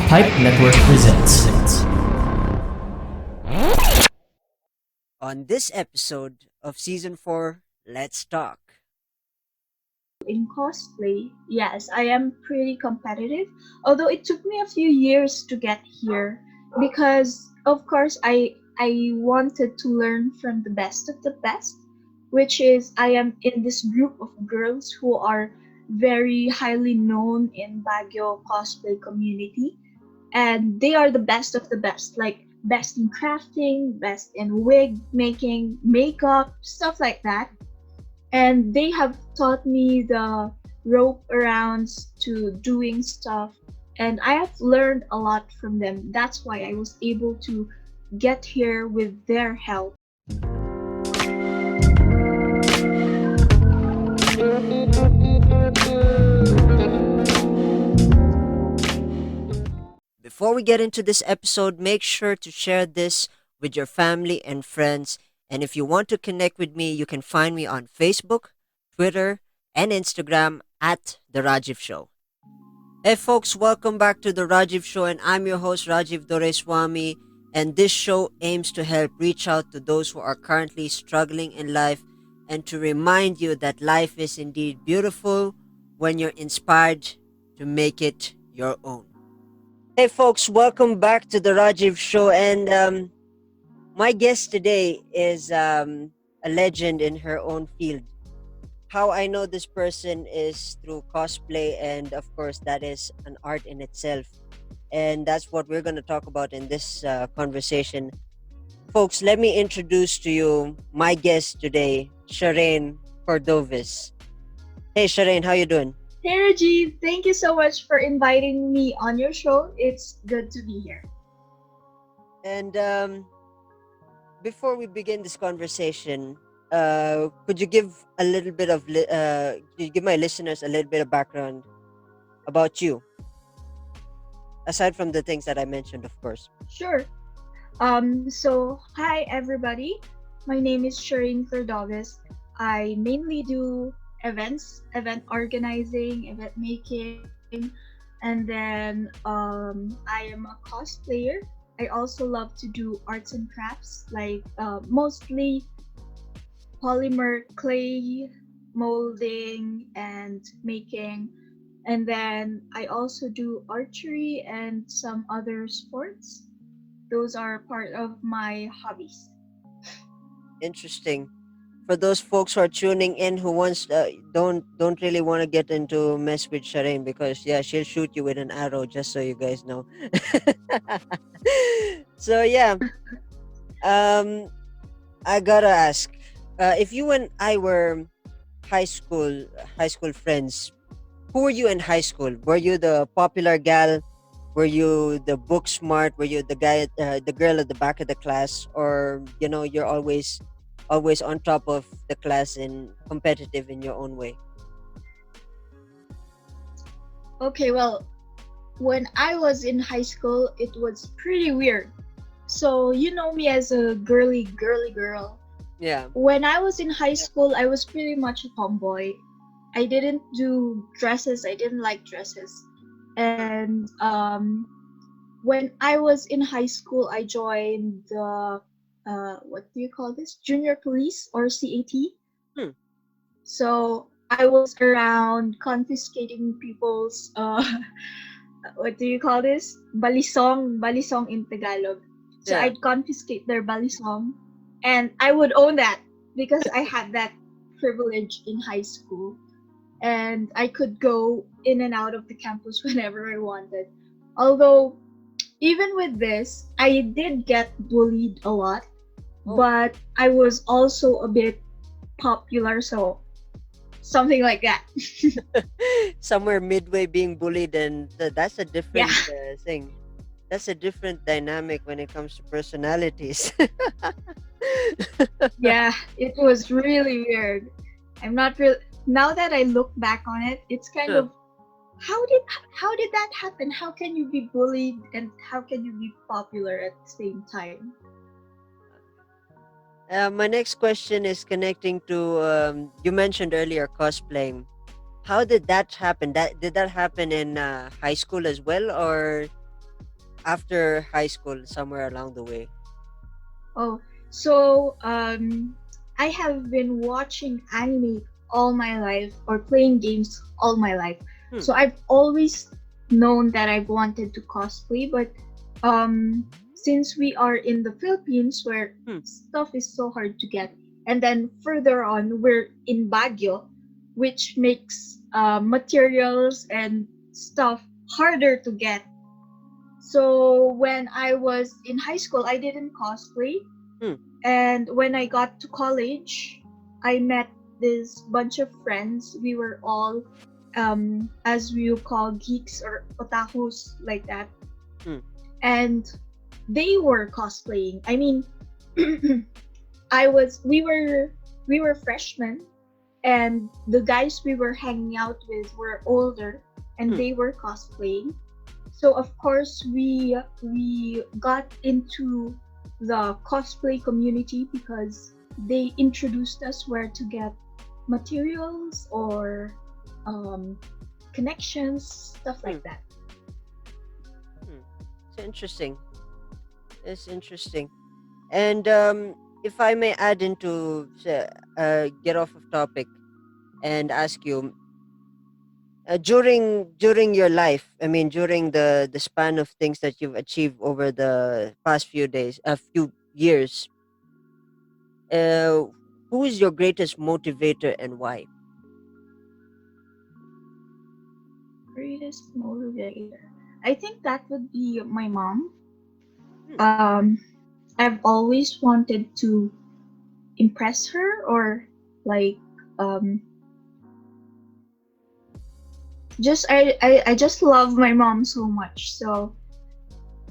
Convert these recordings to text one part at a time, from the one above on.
Pipe Network presents. On this episode of Season 4, let's talk. In cosplay, yes, I am pretty competitive. Although it took me a few years to get here because of course I wanted to learn from the best of the best, which is I am in this group of girls who are very highly known in Baguio cosplay community, and they are the best of the best, like best in crafting, best in wig making, makeup, stuff like that. And they have taught me the rope arounds to doing stuff, and I have learned a lot from them. That's why I was able to get here with their help. Before we get into this episode, make sure to share this with your family and friends. And if you want to connect with me, you can find me on Facebook, Twitter, and Instagram at The Rajiv Show. Hey folks, welcome back to The Rajiv Show, and I'm your host Rajiv Doreswamy. And this show aims to help reach out to those who are currently struggling in life and to remind you that life is indeed beautiful when you're inspired to make it your own. Hey folks, welcome back to The Rajiv Show, and my guest today is a legend in her own field. How I know this person is through cosplay, and of course, that is an art in itself. And that's what we're going to talk about in this conversation. Folks, let me introduce to you my guest today, Chairein Cordoviz. Hey, Chairein, how you doing? Hey Rajiv, thank you so much for inviting me on your show. It's good to be here. And before we begin this conversation, could you give a little bit of, could you give my listeners a little bit of background about you, aside from the things that I mentioned, of course? Sure. So hi everybody. My name is Chairein Cordoviz. I mainly do events, event organizing, event making, and then I am a cosplayer. I also love to do arts and crafts, like mostly polymer clay molding and making. And then I also do archery and some other sports. Those are part of my hobbies. Interesting. For those folks who are tuning in who wants don't really want to get into mess with Shireen, because yeah, she'll shoot you with an arrow, just so you guys know. So yeah, um, I gotta ask, if you and I were high school friends, who were you in high school? Were you the popular gal? Were you the book smart? Were you the guy, the girl at the back of the class, or you're always on top of the class and competitive in your own way? Okay, well, when I was in high school, it was pretty weird. So, you know me as a girly girl. Yeah. When I was in high school, I was pretty much a tomboy. I didn't do dresses, I didn't like dresses. And when I was in high school, I joined the, what do you call this? Junior police or CAT. Hmm. So I was around confiscating people's what do you call this? Balisong in Tagalog. So Yeah. I'd confiscate their balisong, and I would own that because I had that privilege in high school, and I could go in and out of the campus whenever I wanted. Although even with this, I did get bullied a lot, Oh. but I was also a bit popular, so something like that. Somewhere midway being bullied, and that's a Yeah, different thing. That's a different dynamic when it comes to personalities. yeah, it was really weird. I'm not real now that I look back on it, it's kind Huh. of how did how did that happen? How can you be bullied and how can you be popular at the same time? My next question is connecting to, you mentioned earlier cosplaying. How did that happen? Did that happen in high school as well, or after high school, somewhere along the way? Oh, so I have been watching anime all my life or playing games all my life. Hmm. So I've always known that I've wanted to cosplay, but since we are in the Philippines where Hmm. stuff is so hard to get, and then further on we're in Baguio, which makes materials and stuff harder to get. So when I was in high school, I didn't cosplay, Hmm. and when I got to college, I met this bunch of friends. We were all, as we would call geeks or otakus, like that. Hmm. And they were cosplaying. I mean, I was, we were freshmen, and the guys we were hanging out with were older, and Hmm. they were cosplaying. So of course we got into the cosplay community because they introduced us where to get materials or um, connections, stuff Hmm. like that. Hmm. It's interesting. It's interesting. And if I may add into get off of topic and ask you, during your life, I mean, during the span of things that you've achieved over the past few days, a few years, uh, who is your greatest motivator and why? Greatest motivator. I think that would be my mom. Hmm. Um, I've always wanted to impress her or like um just I just love my mom so much. So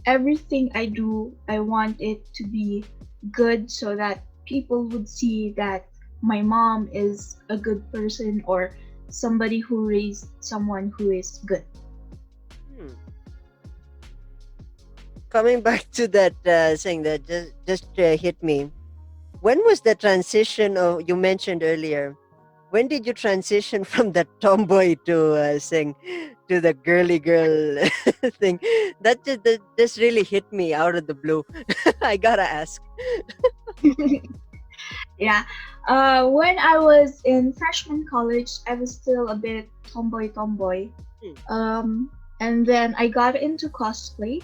everything I do, I want it to be good so that people would see that my mom is a good person or somebody who raised someone who is good. Hmm. Coming back to that thing that just hit me. When was the transition? You mentioned earlier. When did you transition from the tomboy to sing to the girly girl thing? That just really hit me out of the blue. I gotta ask. Yeah. When I was in freshman college, I was still a bit tomboy. Hmm. And then I got into cosplay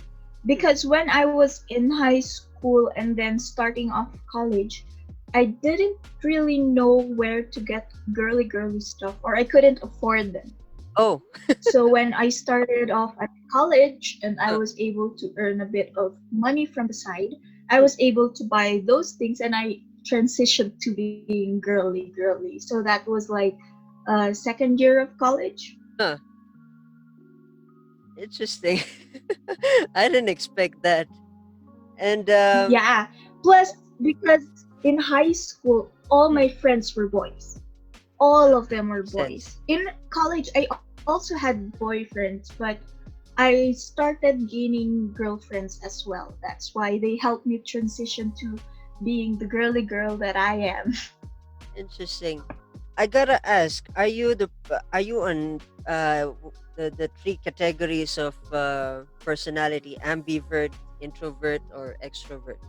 Hmm. because when I was in high school and then starting off college, I didn't really know where to get girly stuff or I couldn't afford them. Oh. So when I started off at college and I Huh. was able to earn a bit of money from the side, I Hmm. was able to buy those things and I transitioned to being girly. So that was like second year of college. Huh. Interesting. I didn't expect that. And Yeah. Plus, because in high school, all hmm, my friends were boys. All of them were makes sense. boys. In college, I also had boyfriends, but I started gaining girlfriends as well. That's why they helped me transition to being the girly girl that I am. Interesting. I gotta ask, are you on the three categories of personality: ambivert, introvert, or extrovert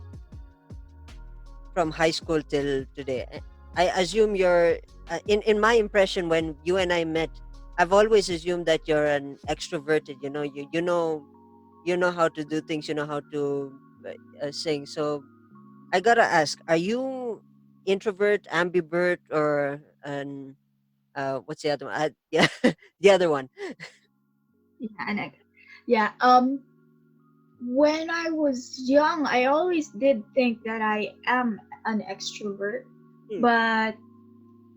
from high school till today? I assume you're in my impression when you and I met. I've always assumed that you're an extroverted. You know how to do things. You know how to sing. So I gotta ask, are you introvert, ambivert, or an what's the other one? Yeah, the other one. Yeah, yeah. When I was young, I always did think that I am an extrovert, Hmm. but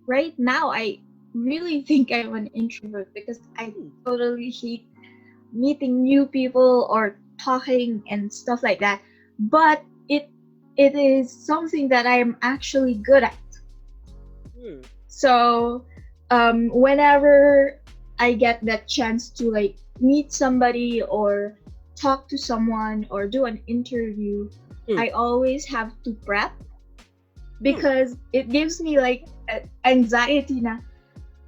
right now I really think I'm an introvert because I Hmm. totally hate meeting new people or talking and stuff like that. But it is something that I am actually good at. Hmm. So whenever I get that chance to like meet somebody or talk to someone or do an interview, Hmm. I always have to prep Hmm. because it gives me like anxiety na,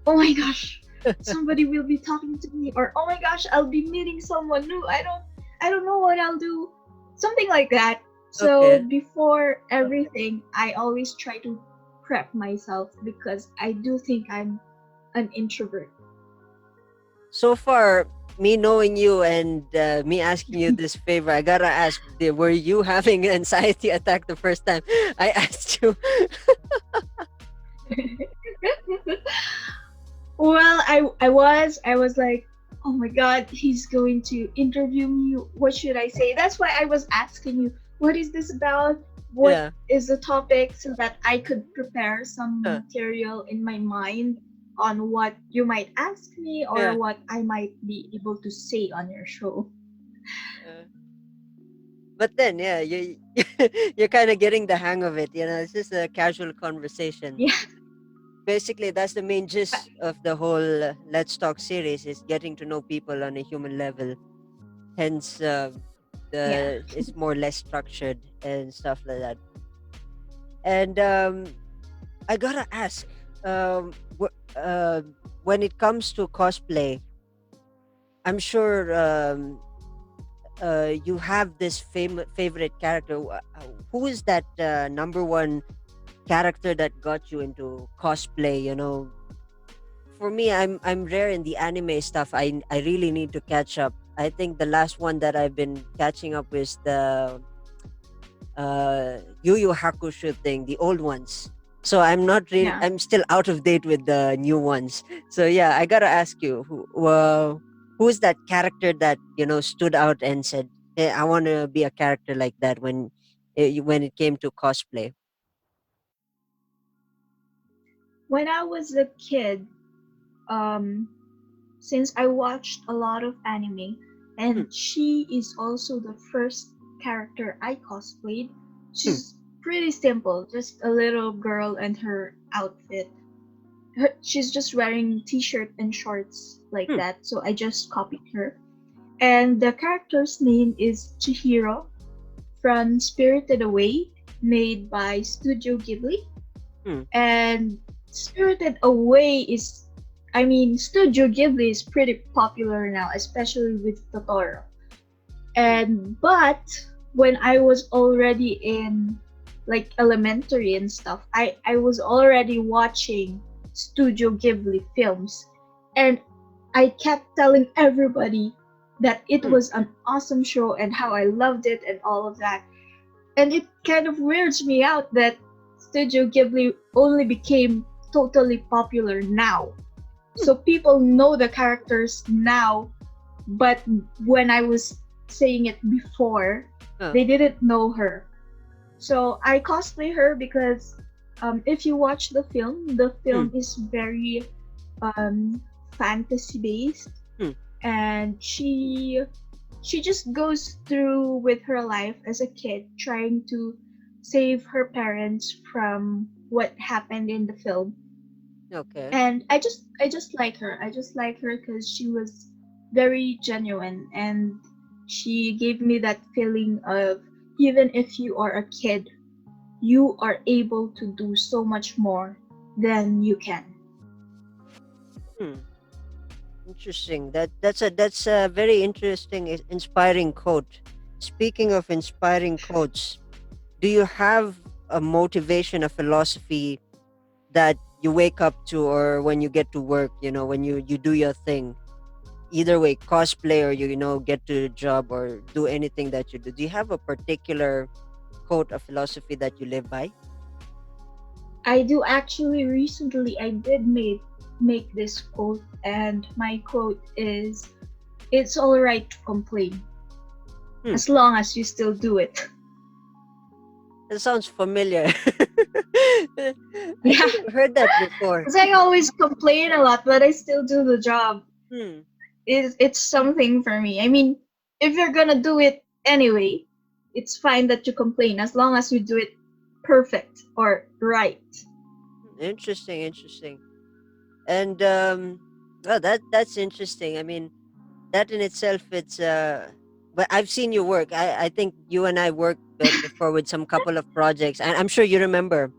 oh my gosh, somebody will be talking to me or oh my gosh, I'll be meeting someone new. I don't know what I'll do. Something like that. So Okay. before everything, I always try to prep myself because I do think I'm an introvert. So far, me knowing you and me asking you this favor, I gotta ask: were you having an anxiety attack the first time I asked you? Well, I was like, oh my god, he's going to interview me. What should I say? That's why I was asking you, what is this about? What Yeah. is the topic so that I could prepare some Huh. material in my mind on what you might ask me or Yeah. what I might be able to say on your show. Uh, but then, yeah, you're kind of getting the hang of it. It's just a casual conversation. Yeah, Basically, that's the main gist of the whole Let's Talk series: is getting to know people on a human level. Hence, yeah. the it's more less structured and stuff like that. And I gotta ask, when it comes to cosplay, I'm sure you have this favorite character. Who is that number one character that got you into cosplay? For me, I'm rare in the anime stuff. I really need to catch up. I think the last one that I've been catching up is the Yu Yu Hakusho thing, the old ones. So I'm not really. Yeah. I'm still out of date with the new ones. So yeah, I gotta ask you, who's that character that stood out and said, "Hey, I want to be a character like that." When it came to cosplay. When I was a kid, um, since I watched a lot of anime, Hmm, and she is also the first character I cosplayed. hmm, She's pretty simple, just a little girl and her outfit. She's just wearing t-shirt and shorts like hmm. that, so I just copied her. And the character's name is Chihiro from Spirited Away, made by Studio Ghibli. Hmm. And Spirited Away is, I mean, Studio Ghibli is pretty popular now, especially with Totoro. Hmm. And but when I was already in like elementary and stuff, I was already watching Studio Ghibli films, and I kept telling everybody that it Hmm. was an awesome show and how I loved it and all of that. And it kind of weirds me out that Studio Ghibli only became totally popular now. Hmm. So people know the characters now, but when I was saying it before, Uh, they didn't know her. So I cosplay her because if you watch the hmm. film is very fantasy based, Hmm. and she just goes through with her life as a kid trying to save her parents from what happened in the film. Okay. And I just like her. I just like her because she was very genuine, and she gave me that feeling of, even if you are a kid, you are able to do so much more than you can. Hmm. Interesting. That's a very interesting, inspiring quote. Speaking of inspiring quotes, do you have a motivation, a philosophy that you wake up to, or when you get to work, when you do your thing, either way, cosplay, or get to a job or do anything that you do? Do you have a particular quote, a philosophy that you live by? I do actually, recently I did make this quote, and my quote is, it's all right to complain Hmm. as long as you still do it. That sounds familiar. I Yeah, think I've heard that before. because I always complain a lot, but I still do the job. Hmm. It's something for me. I mean, if you're gonna do it anyway, it's fine that you complain as long as you do it perfect or right. Interesting, interesting. And well, that's interesting. I mean, that in itself, it's but I've seen you work. I think you and I worked before with some couple of projects, and I'm sure you remember.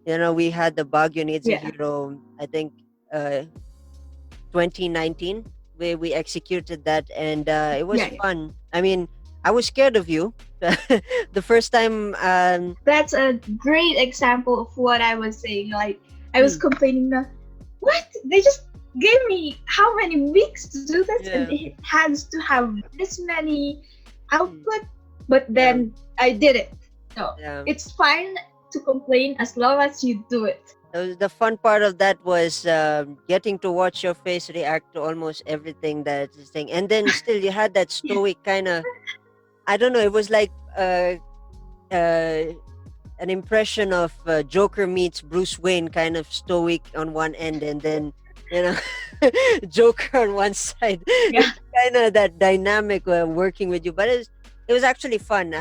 We had the Baguio Needs a Yeah, Hero. I think uh 2019. we executed that, and it was Yeah, yeah. fun. I mean, I was scared of you the first time. That's a great example of what I was saying. Like, I was Hmm, complaining that, what? They just gave me how many weeks to do this, and yeah, it has to have this many hmm, output, but yeah, then I did it. So, yeah. it's fine to complain as long as you do it. The fun part of that was getting to watch your face react to almost everything that is thing, and then still you had that stoic kind of. I don't know. It was like uh, an impression of Joker meets Bruce Wayne, kind of stoic on one end, and then you know Joker on one side. Yeah. It's kind of that dynamic working with you, but it was actually fun.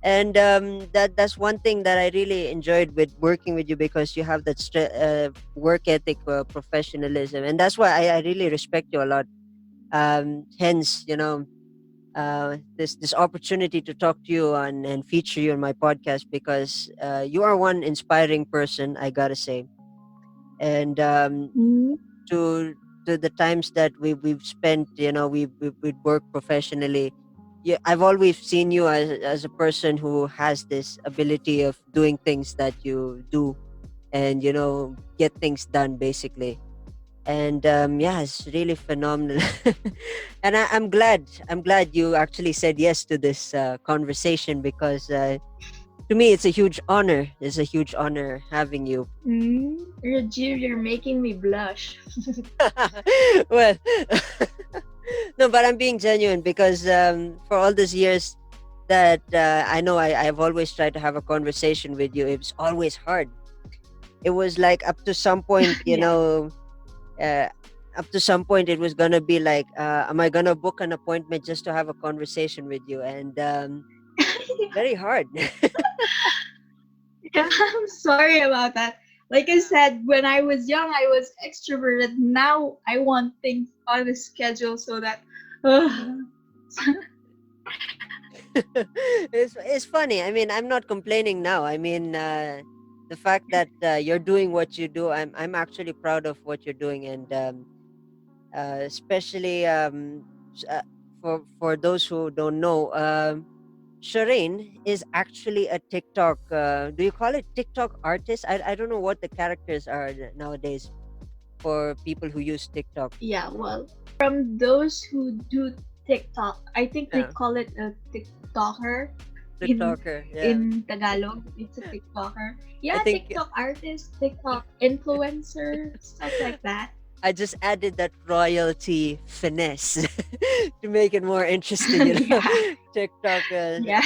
And that's one thing that I really enjoyed with working with you, because you have that work ethic, professionalism, and that's why I really respect you a lot. Hence, this opportunity to talk to you on and feature you on my podcast, because you are one inspiring person, I gotta say. And Mm, to the times that we've spent, we've worked professionally. Yeah, I've always seen you as a person who has this ability of doing things that you do, and get things done basically. And yeah, it's really phenomenal. And I'm glad you actually said yes to this conversation, because to me it's a huge honor having you. Rajiv, you're making me blush. Well, no, but I'm being genuine, because for all these years that I know, I've always tried to have a conversation with you. It was always hard. It was like up to some point, Yeah. uh, it was gonna be like, am I gonna book an appointment just to have a conversation with you? And very hard. Yeah, I'm sorry about that. Like I said, when I was young, I was extroverted. Now I want things on a schedule so that. Uh, It's funny. I mean, I'm not complaining now. I mean, the fact that you're doing what you do, I'm actually proud of what you're doing, and especially for those who don't know, Shireen is actually a TikTok. Do you call it TikTok artist? I don't know what the characters are nowadays for people who use TikTok. yeah, well, from those who do TikTok, I think they Yeah, call it a TikToker in TikToker. Yeah, in Tagalog. It's a TikToker. I Yeah, think TikTok artist, TikTok influencer, stuff like that. I just added that royalty finesse to make it more interesting. Yeah, TikTok. yeah.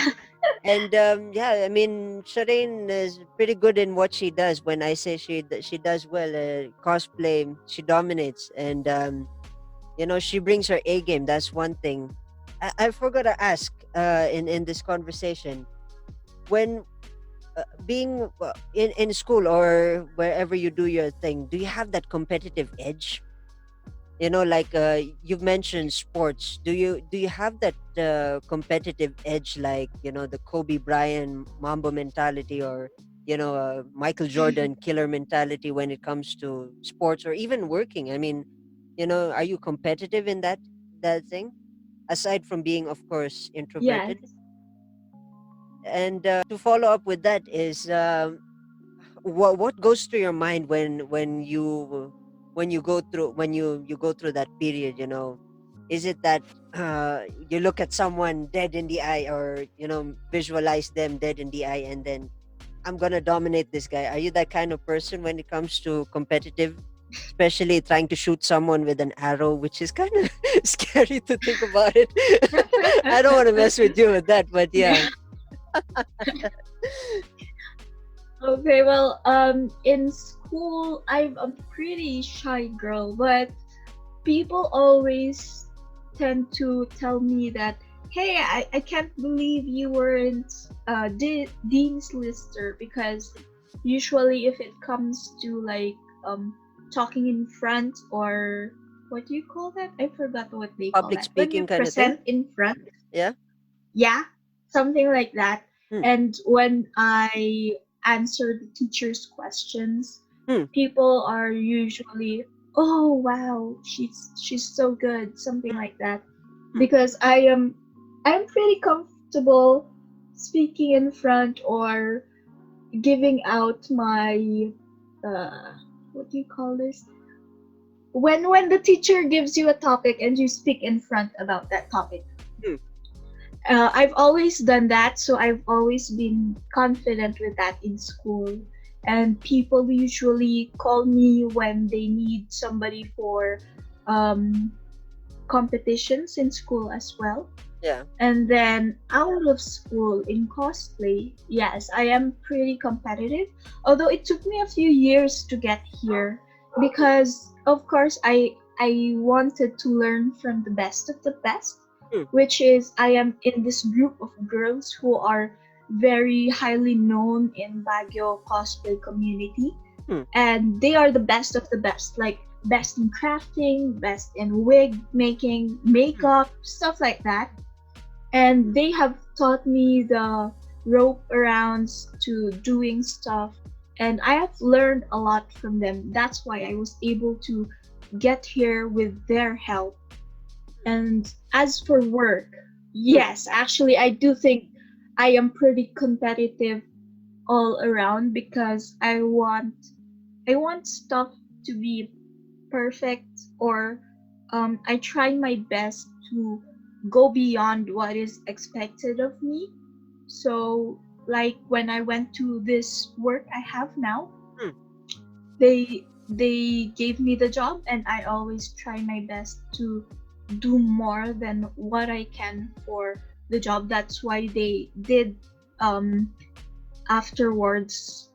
And yeah, I mean, Shireen is pretty good in what she does. When I say she does well, cosplay, she dominates, and she brings her A game. That's one thing. I forgot to ask in this conversation, when being in school or wherever you do your thing, do you have that competitive edge? Like you've mentioned sports. Do you have that competitive edge, like the Kobe Bryant Mamba mentality, or Michael Jordan killer mentality when it comes to sports or even working? I mean, are you competitive in that thing, aside from being, of course, Yes. introverted? And to follow up with that is, what goes through your mind when you go through when you go through that period? Is it that you look at someone dead in the eye, or visualize them dead in the eye, and then, I'm gonna dominate this guy? Are you that kind of person when it comes to competitive, especially trying to shoot someone with an arrow, which is kind of scary to think about it? I don't want to mess with you with that, but Yeah. yeah. Okay, well, in school, I'm a pretty shy girl, but people always tend to tell me that, hey, I can't believe you weren't Dean's Lister, because usually if it comes to like talking in front, or what do you call that? I forgot what they call Public that. When you speaking kind of thing. present in front, Yeah. yeah, something like that. Hmm. And when I answer the teacher's questions, Hmm. people are usually. oh wow, she's so good, something like that. Because I'm pretty comfortable speaking in front or giving out my uh what do you call this? When the teacher gives you a topic and you speak in front about that topic. Hmm. I've always done that, so I've always been confident with that in school. And people usually call me when they need somebody for um, competitions in school as well. Yeah. And then out of school in cosplay, yes, I am pretty competitive. Although it took me a few years to get here because of course I wanted to learn from the best of the best, Hmm. which is I am in this group of girls who are very highly known in Baguio cosplay community, Hmm. and they are the best of the best, like best in crafting, best in wig making, makeup, stuff like that. And they have taught me the rope arounds to doing stuff, and I have learned a lot from them. That's why I was able to get here with their help. And as for work, Hmm. yes, actually I do think I am pretty competitive all around because I want stuff to be perfect, or I try my best to go beyond what is expected of me. So, like when I went to this work I have now, Hmm. they gave me the job, and I always try my best to do more than what I can for the job. That's why they did afterwards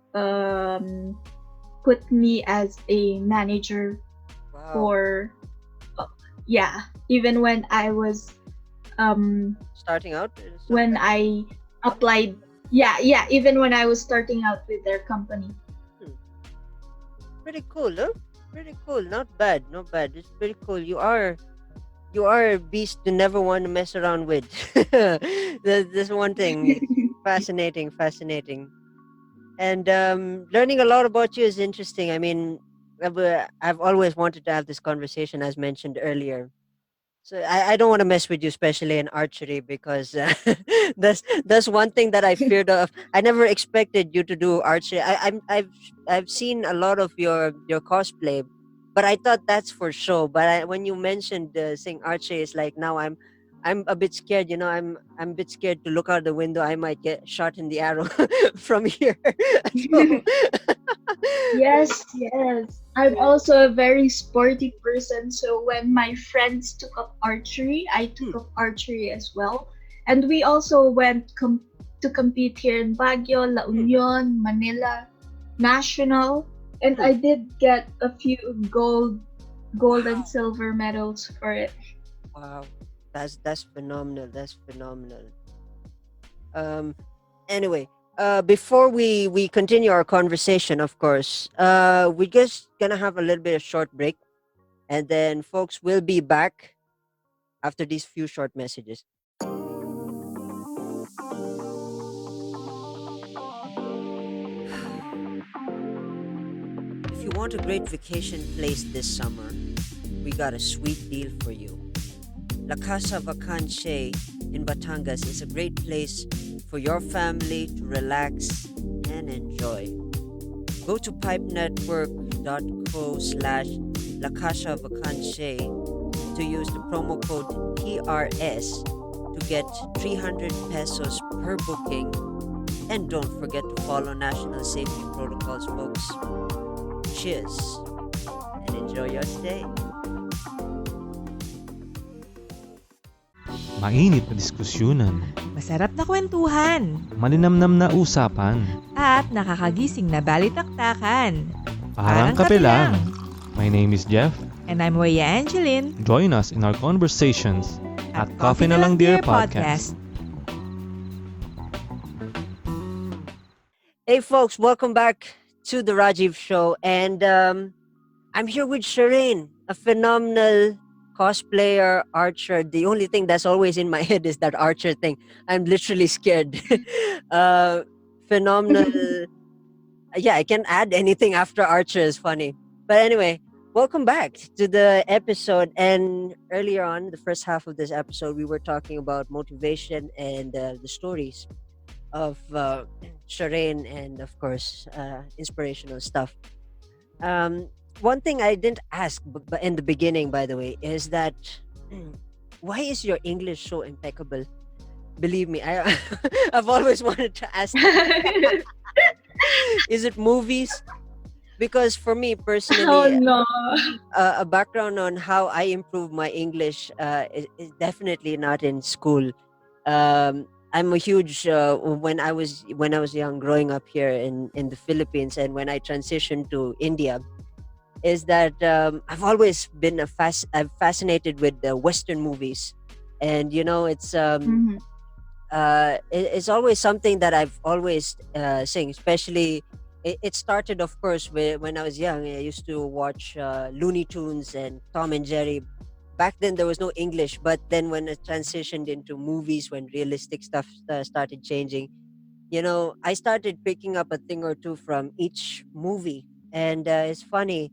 put me as a manager Wow. for yeah, even when I was um Starting out stuff when like I applied, yeah, even when I was starting out with their company. that. Pretty cool, huh? Pretty cool. Not bad. Not bad. It's pretty cool. You are a beast to never want to mess around with. That's one thing. Fascinating, fascinating. And learning a lot about you is interesting. I mean, I've always wanted to have this conversation, as mentioned earlier. So I don't want to mess with you, especially in archery, because that's one thing that I feared of. I never expected you to do archery. I've seen a lot of your cosplay, but I thought that's for show. But when you mentioned saying archery, it's like now I'm a bit scared. I'm a bit scared to look out the window. I might get shot in the arrow from here. So, Yes, yes. I'm also a very sporty person, so when my friends took up archery, I hmm, took up archery as well. And we also went to compete here in Baguio, La hmm, Union, Manila, National, and hmm. I did get a few gold and Wow. silver medals for it. Wow. That's phenomenal. That's phenomenal. Um anyway, before we continue our conversation, of course, we're just gonna have a little bit of short break, and then folks will be back after these few short messages. If you want a great vacation place this summer, we got a sweet deal for you. La Casa Vacance in Batangas is a great place for your family to relax and enjoy. Go to pipenetwork.co/ La Casa Vacance to use the promo code PRS to get 300 pesos per booking. And don't forget to follow national safety protocols, folks. Cheers and enjoy your stay. Mainit na diskusyonan, Masarap na kwentuhan, malinamnam na usapan, at nakakagising na balitaktakan. parang kape lang. My name is Jeff. And I'm Waya Angeline Join us in our conversations at Coffee na Lang Dear Podcast. Hey, folks, welcome back to the Rajiv Show. And I'm here with Chairein, a phenomenal cosplayer, archer. The only thing that's always in my head is that archer thing. I'm literally scared. uh, phenomenal. Yeah, I can add anything after archer is funny. But anyway, Welcome back to the episode. And earlier on, the first half of this episode, we were talking about motivation and the stories of Chairein and, of course, inspirational stuff. Um, One thing I didn't ask in the beginning, by the way, is that why is your English so impeccable? Believe me, I've always wanted to ask. Is it movies? Because for me Oh personally, no. a background on how I improve my English is definitely not in school. I'm a huge when I was young, growing up here in the Philippines, and when I transitioned to India, is that I'm fascinated with the Western movies, and Mhm. it's always something that I've always sing. Especially, it started, of course, when I was young. I used to watch Looney Tunes and Tom and Jerry. Back then, there was no English, but then when it transitioned into movies, when realistic stuff started changing, I started picking up a thing or two from each movie, and it's funny.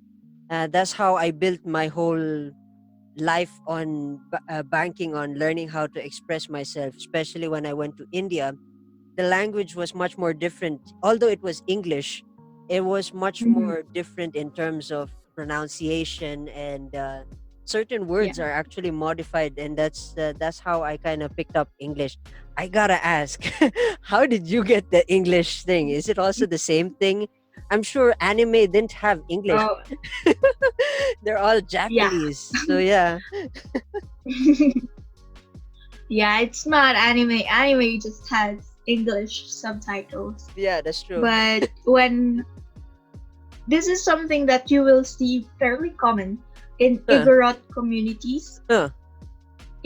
That's how I built my whole life on banking on learning how to express myself, especially when I went to India. The language was much more different. Although it was English, it was much Mhm. more different in terms of pronunciation, and certain Yeah. words are actually modified, and that's how I kind of picked up English. I gotta ask, how did you get the English thing? Is it also the same thing? I'm sure anime didn't have English. Oh, They're all yeah. Japanese. So yeah. Yeah, it's not anime. Anime just has English subtitles. Yeah, that's true. But when this is something that you will see fairly common in Huh. Igorot communities. Huh.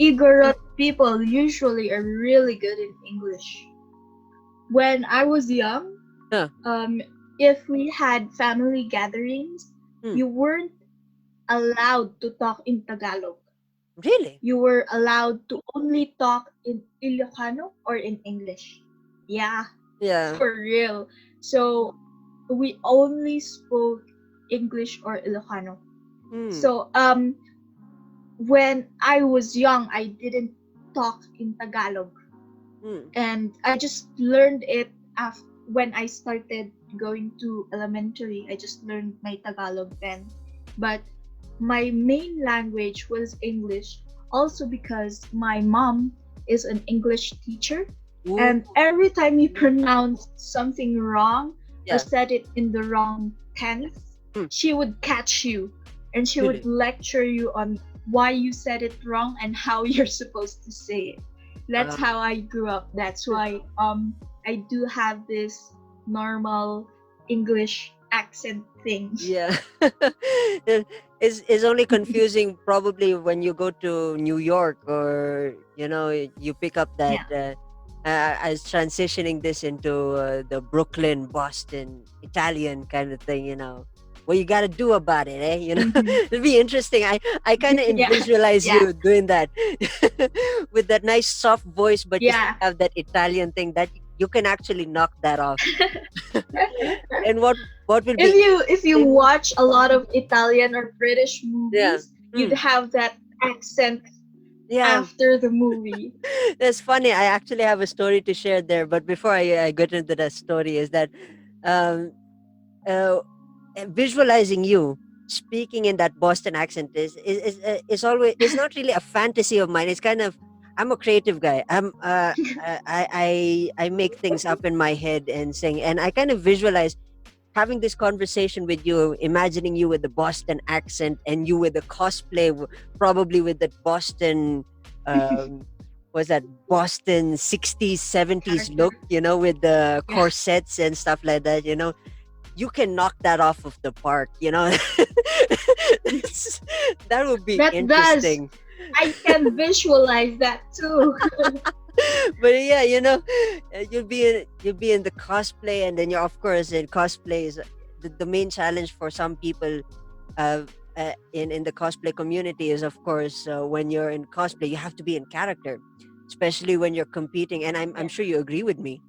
Igorot people usually are really good in English. When I was young, Huh. um, if we had family gatherings, Hmm. you weren't allowed to talk in Tagalog. Really? You were allowed to only talk in Ilocano or in English. Yeah, Yeah. for real. So we only spoke English or Ilocano. Hmm. So when I was young, I didn't talk in Tagalog, Hmm. and I just learned it when I started going to elementary. I just learned my Tagalog then, but my main language was English, also because my mom is an English teacher, Ooh. and every time you pronounce something wrong or Yeah. said it in the wrong tense, Hmm. she would catch you and she would Really? lecture you on why you said it wrong and how you're supposed to say it. That's Um, how I grew up. That's why I do have this normal English accent thing. yeah. It's only confusing probably when you go to New York, or you pick up that Yeah. as transitioning this into the Brooklyn, Boston, Italian kind of thing. What you got to do about it, eh? Mhm. It'll be interesting. I kind of Yeah. visualize Yeah. you doing that with that nice soft voice, but you still Yeah. have that Italian thing that you can actually knock that off. And what will be If you interesting? watch a lot of Italian or British Yeah. movies, you'd Mm. have that accent Yeah. after the movie. That's funny. I actually have a story to share there, but before I get into that story, is that um, uh, visualizing you speaking in that Boston accent is always, it's not really a fantasy of mine. It's kind of, I'm a creative guy. I make things up in my head and sing, and I kind of visualize having this conversation with you, imagining you with the Boston accent and you with the cosplay, probably with that Boston, um, was that Boston 60s, 70s Character. look, with the Yeah. corsets and stuff like that, you can knock that off of the park, That's- that would be That does. interesting. I can visualize that too. But yeah, you'll be in the cosplay, and then you, of course, in cosplay is the main challenge for some people uh, in the cosplay community is, of course, when you're in cosplay, you have to be in character, especially when you're competing. And I'm Yeah. sure you agree with me.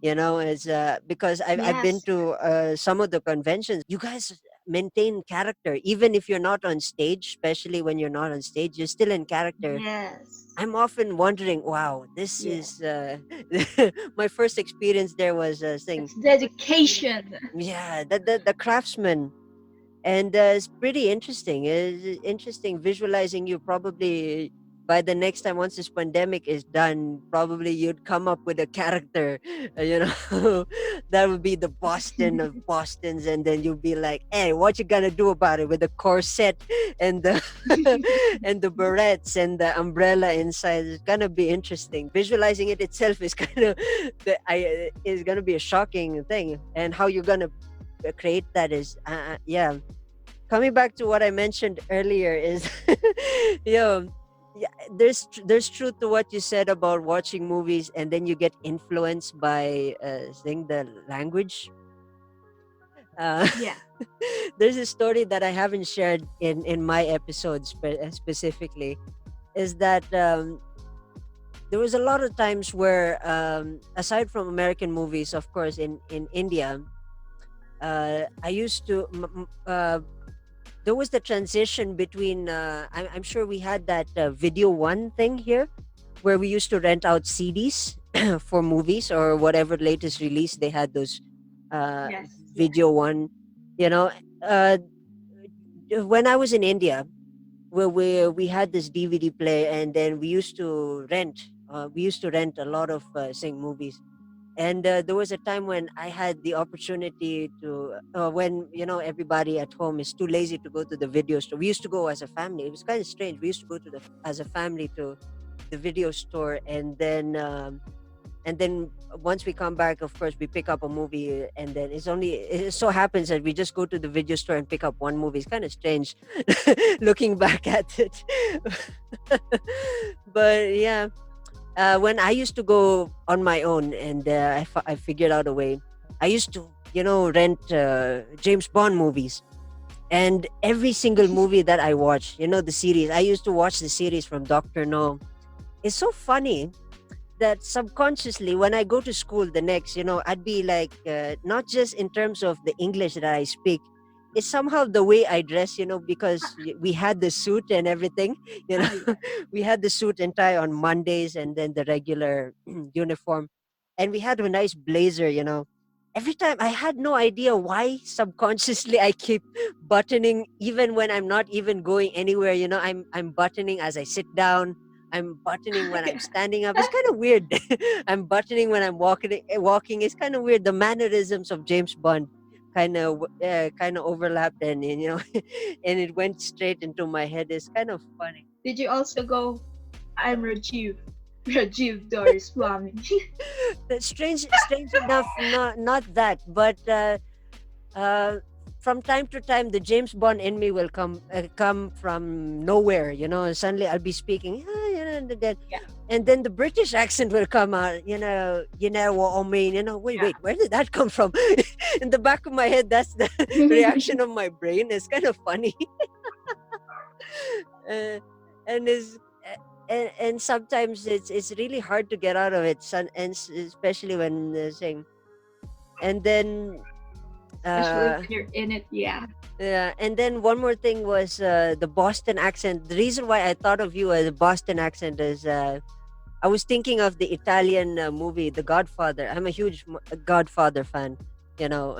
Is because I've been Yes. to some of the conventions. You guys maintain character even if you're not on stage, especially when you're not on stage, you're still in character. Yes. I'm often wondering, wow, this Yeah. is my first experience there was saying, It's dedication. yeah, the craftsman. And it's pretty interesting. It's interesting visualizing you probably by the next time, once this pandemic is done, probably you'd come up with a character, that would be the Boston of Bostons, and then you'll be like, hey, what you gonna do about it with the corset and the and the barrettes and the umbrella inside? It's gonna be interesting. Visualizing it itself is kind of is gonna be a shocking thing, and how you're gonna create that is yeah. Coming back to what I mentioned earlier is you know, yeah, there's truth to what you said about watching movies and then you get influenced by saying the language. uh, Yeah. there's a story that I haven't shared in my episodes specifically, is that there was a lot of times where aside from American movies, of course, in India, I used to there was the transition between I'm sure we had that video one thing here where we used to rent out CDs for movies or whatever latest release they had, those uh, Yes. Yeah. video one, you know. uh, when I was in India, where we had this DVD player, and then we used to rent a lot of sing movies. And there was a time when I had the opportunity to when everybody at home is too lazy to go to the video store. We used to go as a family. It was kind of strange. We used to go to the as a family to the video store, and then once we come back, of course, we pick up a movie, and then it so happens that we just go to the video store and pick up one movie. It's kind of strange looking back at it. But yeah, when I used to go on my own, and I figured out a way. I used to, rent James Bond movies, and every single movie that I watch, the series. I used to watch the series from Doctor No. It's so funny that subconsciously, when I go to school the next, I'd be like, not just in terms of the English that I speak. It's somehow the way I dress, because we had the suit and everything, you know, Ah, yeah. we had the suit and tie on Mondays, and then the regular uniform. And we had a nice blazer, Every time I had no idea why subconsciously I keep buttoning even when I'm not even going anywhere, I'm buttoning as I sit down. I'm buttoning when I'm standing up. It's kind of weird. I'm buttoning when I'm walking. It's kind of weird. The mannerisms of James Bond kind of overlapped, and and it went straight into my head. It's kind of funny. Did you also go, I'm Rajiv? Rajiv Doris Plumbing. Strange enough, not that, but uh, from time to time, the James Bond in me will come from nowhere. Suddenly I'll be speaking, Yeah. and then the British accent will come out. What I mean. Wait, Yeah. wait, where did that come from? In the back of my head, that's the reaction of my brain. It's kind of funny. uh, and is and sometimes it's really hard to get out of it, especially when saying, and then Especially uh when you're in it. Yeah. yeah, and then one more thing was the Boston accent. The reason why I thought of you as a Boston accent is I was thinking of the Italian movie The Godfather. I'm a huge Godfather fan. you know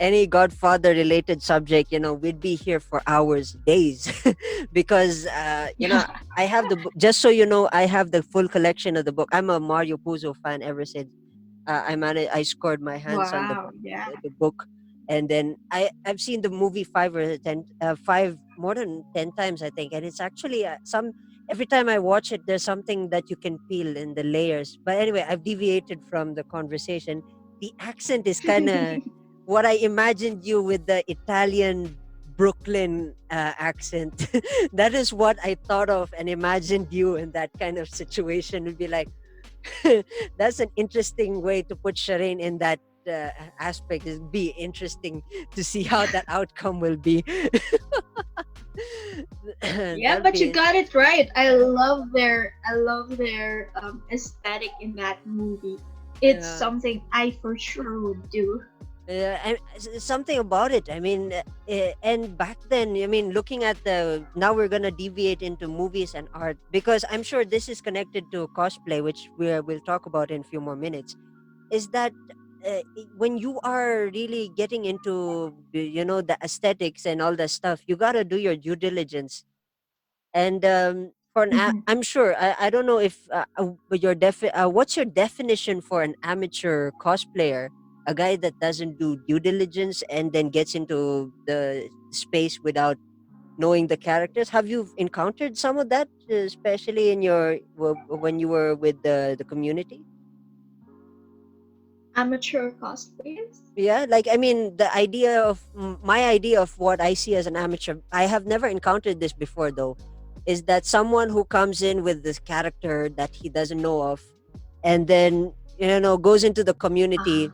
any Godfather related subject, we'd be here for hours, days. Because I have the book. Just so you know, I have the full collection of the book. I'm a Mario Puzo fan ever since I scored my hands on Wow. Yeah. the book. And then I've seen the movie five more than 10 times, I think. And it's actually some every time I watch it, there's something that you can peel in the layers. But anyway, I've deviated from the conversation. The accent is kind of what I imagined you with, the Italian Brooklyn accent. That is what I thought of and imagined you in that kind of situation. Would be like, that's an interesting way to put Chairein in that aspect. It'd be interesting to see how that outcome will be. Yeah, That'd but you be, got it right. I love their aesthetic in that movie. It's yeah. something I for sure would do. Something about it. I mean, and back then, I mean, looking at the now we're gonna deviate into movies and art because I'm sure this is connected to cosplay, which we'll talk about in a few more minutes. Is that when you are really getting into the aesthetics and all that stuff, you gotta do your due diligence. And Mhm. I'm sure I don't know if what's your definition for an amateur cosplayer, a guy that doesn't do due diligence and then gets into the space without knowing the characters. Have you encountered some of that, especially in when you were with the community? Amateur cosplayers? Yeah, like I mean, the idea of my idea of what I see as an amateur, I have never encountered this before though, is that someone who comes in with this character that he doesn't know of, and then goes into the Ah, community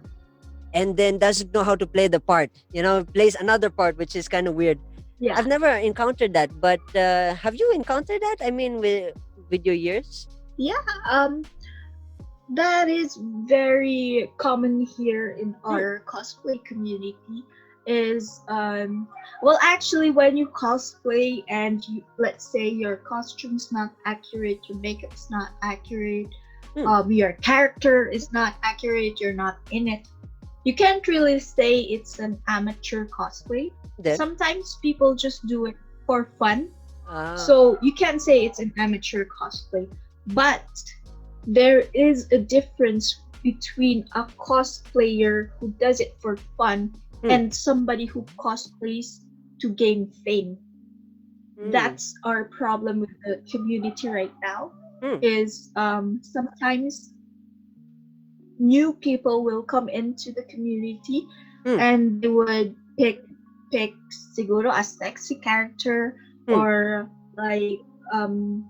and then doesn't know how to play the part. Plays another part, which is kind of weird. yeah. I've never encountered that, but have you encountered that? I mean, with your years. Yeah, that is very common here in Hmm. our cosplay community. Is well, actually, when you cosplay and let's say your costume's not accurate, your makeup's not accurate, Hmm. your character is not accurate, you're not in it. You can't really say it's an amateur cosplay. Then. Sometimes people just do it for fun, Ah. so you can't say it's an amateur cosplay. But there is a difference between a cosplayer who does it for fun Hmm. and somebody who cosplays to gain fame. Hmm. That's our problem with the community right now. Hmm. Is sometimes new people will come into the community Hmm. and they would pick siguro a sexy character Hmm. or like um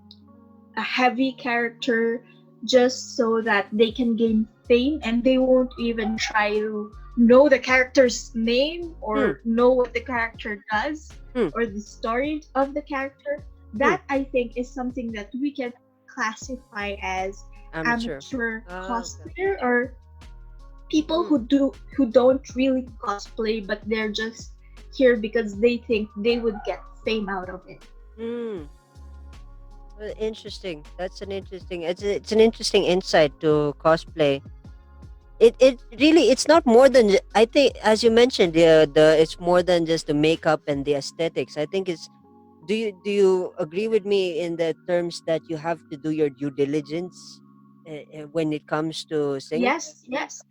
a heavy character just so that they can gain fame and they won't even try to know the character's name Hmm. or know what the character does Hmm. or the story of the character. Hmm. That I think is something that we can classify as Amateur. amateur Ah, okay. cosplayer or people Hmm. who don't really cosplay but they're just here because they think they would get fame out of it. Hmm. Interesting. That's an interesting. It's an interesting insight to cosplay. It really it's not more than I think, as you mentioned, the it's more than just the makeup and the aesthetics. I think it's do you agree with me in the terms that you have to do your due diligence when it comes to singing Yes, yes,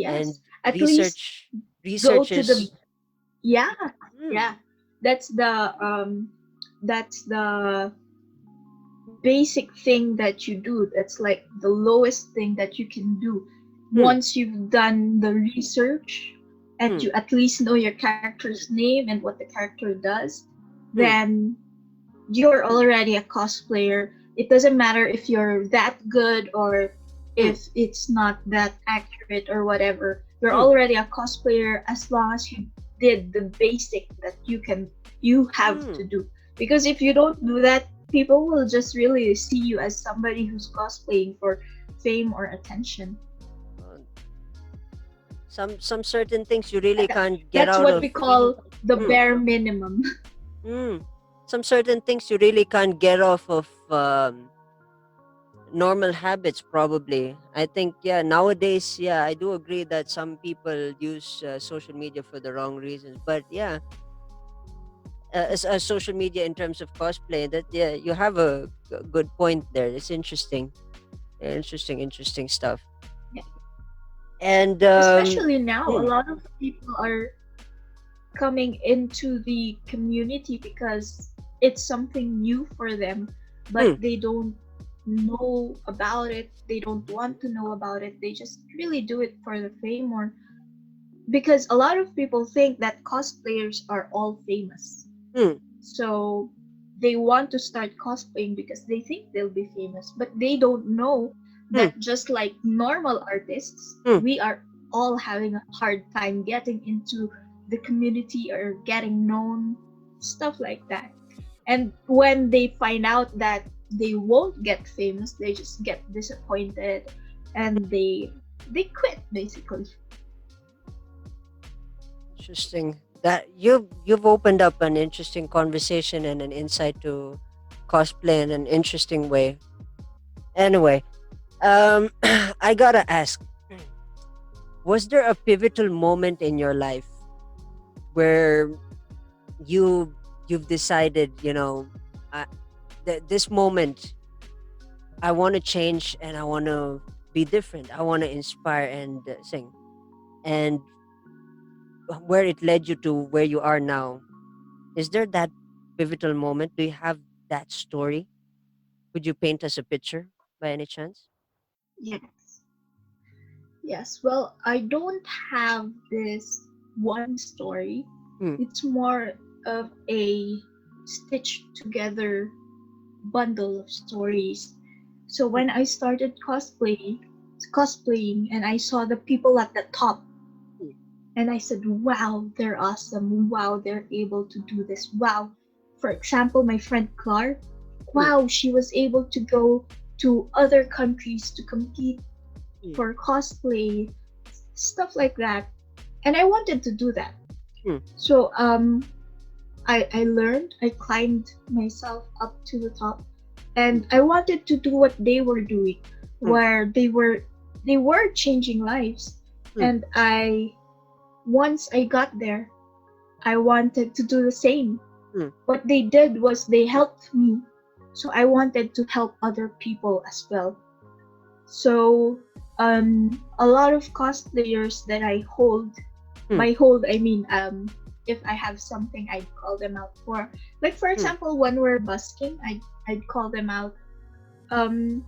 and yes. At least research go to the researchers. yeah, Hmm. yeah. That's the basic thing that you do. That's like the lowest thing that you can do. Hmm. Once you've done the research and Hmm. you at least know your character's name and what the character does, Hmm. then you're already a cosplayer. It doesn't matter if you're that good or Hmm. if it's not that accurate or whatever. You're Hmm. already a cosplayer as long as you did the basic that you have Hmm. to do. Because if you don't do that, people will just really see you as somebody who's cosplaying for fame or attention. Uh, some certain things you really That, can't get that's out what of. we call the Hmm. bare minimum. Mm. Some certain things you really can't get off of normal habits, probably. I think, yeah, nowadays, yeah, I do agree that some people use social media for the wrong reasons. But yeah, as social media in terms of cosplay, that, yeah, you have a good point there. It's interesting. Yeah, interesting stuff. And, Especially now, a mm, lot of people are coming into the community because it's something new for them, but mm, they don't know about it. They don't want to know about it. They just really do it for the fame or because a lot of people think that cosplayers are all famous. mm, So they want to start cosplaying because they think they'll be famous, but they don't know mm, that just like normal artists, mm, we are all having a hard time getting into the community or getting known, stuff like that. And when they find out that they won't get famous, they just get disappointed and they quit basically. Interesting. That you've opened up an interesting conversation and an insight to cosplay in an interesting way. Anyway, I gotta ask, was there a pivotal moment in your life where you you've decided, I, this moment I want to change and I want to be different. I want to inspire and sing. And where it led you to where you are now. Is there that pivotal moment? Do you have that story? Could you paint us a picture by any chance? Yes. Yes. Well, I don't have this one story. Hmm. It's more of a stitched together bundle of stories. So when I started cosplaying and I saw the people at the top, Hmm. and I said, wow, they're awesome. Wow, they're able to do this. Wow. For example, my friend Clark, Hmm. wow, she was able to go to other countries to compete Hmm. for cosplay, stuff like that. And I wanted to do that. Hmm. So I learned, I climbed myself up to the top, and I wanted to do what they were doing, Hmm. where they were changing lives. Hmm. And once I got there, I wanted to do the same. Hmm. What they did was they helped me, so I wanted to help other people as well. So a lot of cosplayers that I hold, Hmm. by hold I mean if I have something I'd call them out for. Like for Hmm. example, when we're busking, I'd call them out. Um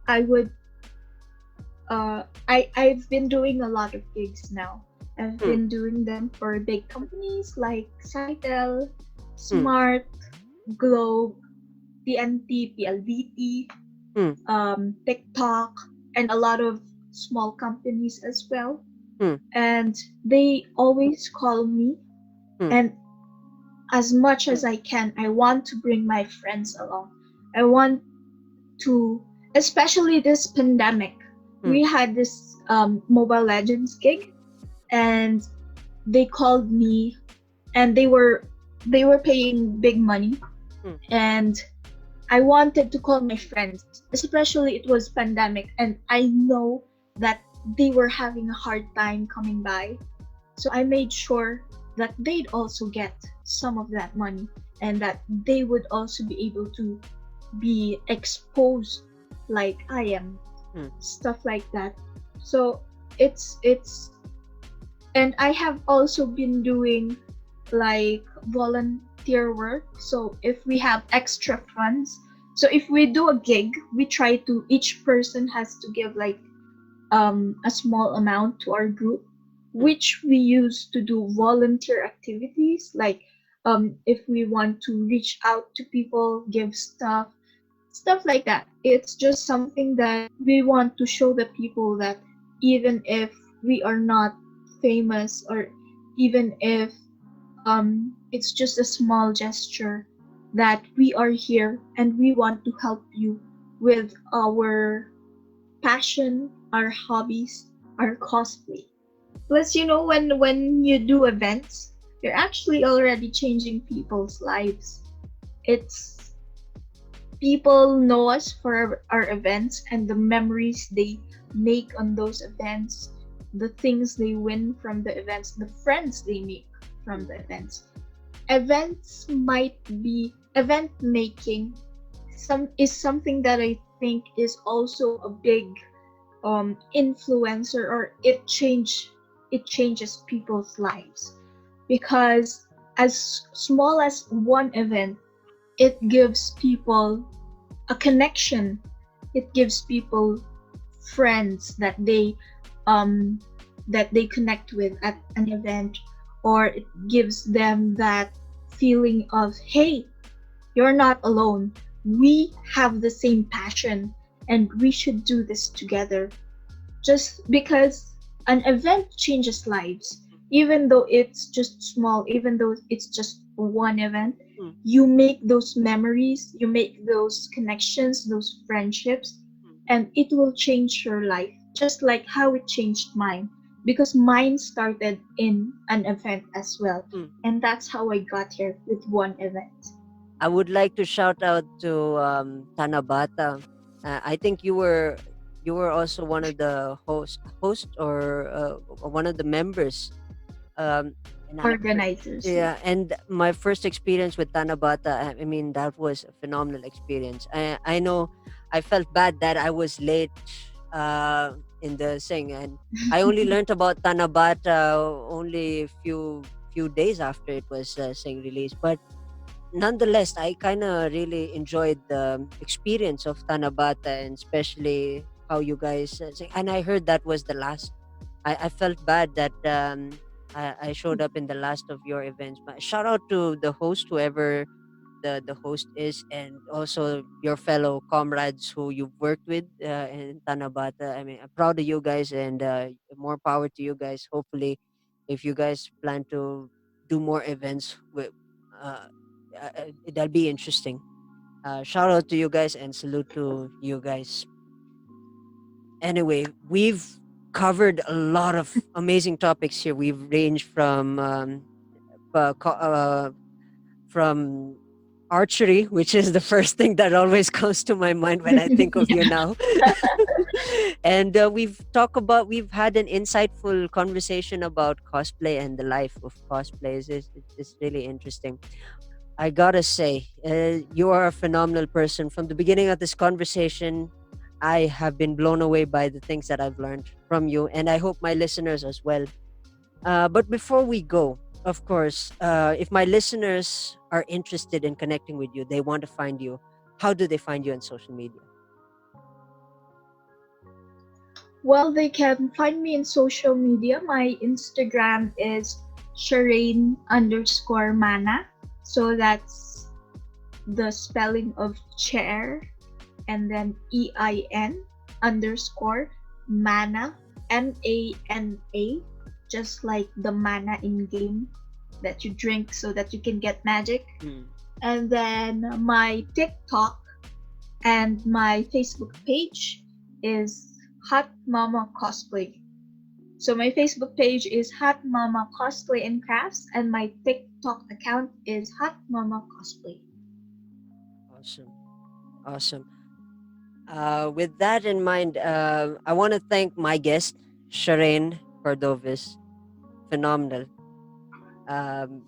I would I've been doing a lot of gigs now. I've Hmm. been doing them for big companies like Cytel, Hmm. Smart, Globe, TNT, PLDT, Hmm. TikTok, and a lot of small companies as well. Hmm. And they always call me, Hmm. and as much Hmm. as I can, I want to bring my friends along. I want to, especially this pandemic, Hmm. we had this Mobile Legends gig, and they called me, and they were paying big money, Hmm. and I wanted to call my friends, especially it was pandemic, and I know that they were having a hard time coming by. So I made sure that they'd also get some of that money, and that they would also be able to be exposed like I am, Hmm. stuff like that. So it's and I have also been doing like volunteer work. So if we have extra funds, so if we do a gig, we try to, each person has to give like a small amount to our group, Hmm. which we use to do volunteer activities, like if we want to reach out to people, give stuff like that. It's just something that we want to show the people that even if we are not famous, or even if it's just a small gesture, that we are here and we want to help you with our passion, our hobbies, our cosplay. Plus, when you do events, you're actually already changing people's lives. It's People know us for our events and the memories they make on those events, the things they win from the events, the friends they make from the events. Event making something that I think is also a big influencer, or it changes people's lives, because as small as one event, it gives people a connection. It gives people friends um that they connect with at an event, or it gives them that feeling of, hey, you're not alone. We have the same passion, and we should do this together. Just because an event changes lives, even though it's just small, even though it's just one event, Hmm. you make those memories, you make those connections, those friendships, Hmm. and it will change your life, just like how it changed mine. because mine started in an event as well. Mm. And that's how I got here with one event. I would like to shout out to Tanabata. I think you were also one of the host or one of the members. Um, and I Organizers, yeah. Yeah, and my first experience with Tanabata, I mean, that was a phenomenal experience. I know I felt bad that I was late in the thing, and I only learned about Tanabata only few days after it was saying released. But nonetheless, I kind of really enjoyed the experience of Tanabata, and especially how you guys sing. And I heard that was the last. I felt bad that I showed up in the last of your events. But shout out to the host, whoever the host is, and also your fellow comrades who you've worked with in Tanabata. I mean, I'm proud of you guys, and more power to you guys. Hopefully, if you guys plan to do more events with, uh, that'll be interesting. Shout out to you guys and salute to you guys. Anyway, we've covered a lot of amazing topics here. We've ranged uh, co- uh, from archery, which is the first thing that always comes to my mind when I think of you Yeah. now. And we've had an insightful conversation about cosplay and the life of cosplays. It's really interesting. I gotta say, you are a phenomenal person. From the beginning of this conversation, I have been blown away by the things that I've learned from you, and I hope my listeners as well. But before we go, of course, if my listeners are interested in connecting with you, they want to find you, how do they find you on social media? Well, they can find me in social media. My Instagram is Chairein_mana. So that's the spelling of chair and then EIN_mana, MANA, just like the mana in game that you drink so that you can get magic. Hmm. And then my TikTok and my Facebook page is Hot Mama Cosplay. So my Facebook page is Hot Mama Cosplay and Crafts, and my TikTok account is Hot Mama Cosplay. Awesome. Awesome. With that in mind, I want to thank my guest, Chairein Cordoviz. Phenomenal. Um,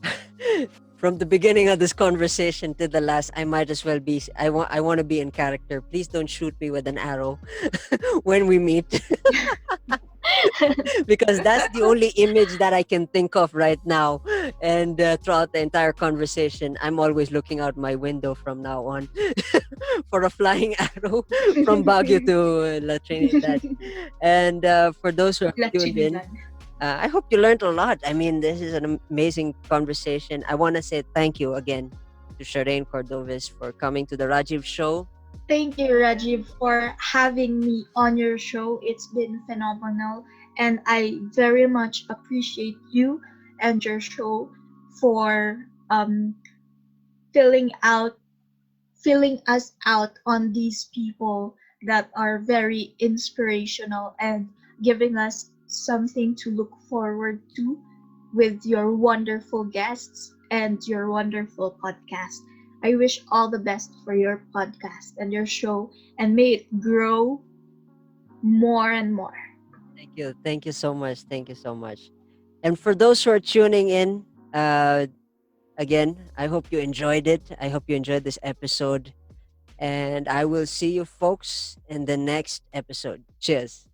from the beginning of this conversation to the last, I might as well be. I want to be in character. Please don't shoot me with an arrow when we meet, because that's the only image that I can think of right now. And throughout the entire conversation, I'm always looking out my window from now on for a flying arrow from Baguio to La Trinidad. And for those who are La tuned in, Trinidad. I hope you learned a lot. I mean, this is an amazing conversation. I want to say thank you again to Chairein Cordoviz for coming to the Rajiv show. Thank you, Rajiv, for having me on your show. It's been phenomenal, and I very much appreciate you and your show for filling out filling us out on these people that are very inspirational and giving us something to look forward to with your wonderful guests and your wonderful podcast. I wish all the best for your podcast and your show, and may it grow more and more. Thank you. Thank you so much. Thank you so much. And for those who are tuning in, again, I hope you enjoyed it. I hope you enjoyed this episode. And I will see you folks in the next episode. Cheers.